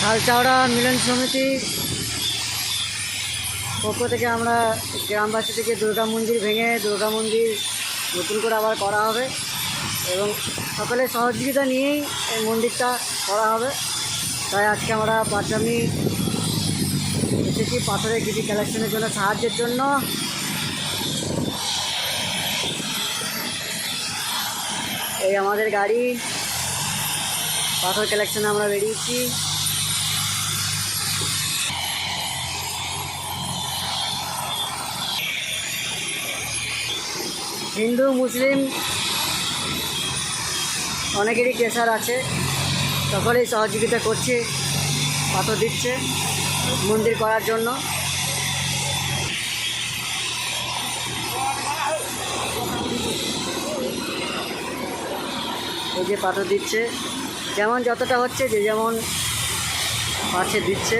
হালচাওড়া মিলন সমিতি পক্ষ থেকে আমরা গ্রামবাসী থেকে দুর্গা মন্দির ভেঙে দুর্গা মন্দির নতুন করে আবার করা হবে এবং সকলের সহযোগিতা নিয়েই এই মন্দিরটা করা হবে। তাই আজকে আমরা পাঁচামি এসেছি পাথরের কিছু কালেকশনের জন্য, সাহায্যের জন্য। এই আমাদের গাড়ি, পাথর কালেকশনে আমরা বেরিয়েছি। হিন্দু মুসলিম অনেকেরই প্রেশার আছে, সকলেই সহযোগিতা করছে, পাথর দিচ্ছে মন্দির করার জন্য। এই যে পাথর দিচ্ছে, যেমন যতটা হচ্ছে যে যেমন পাশে দিচ্ছে।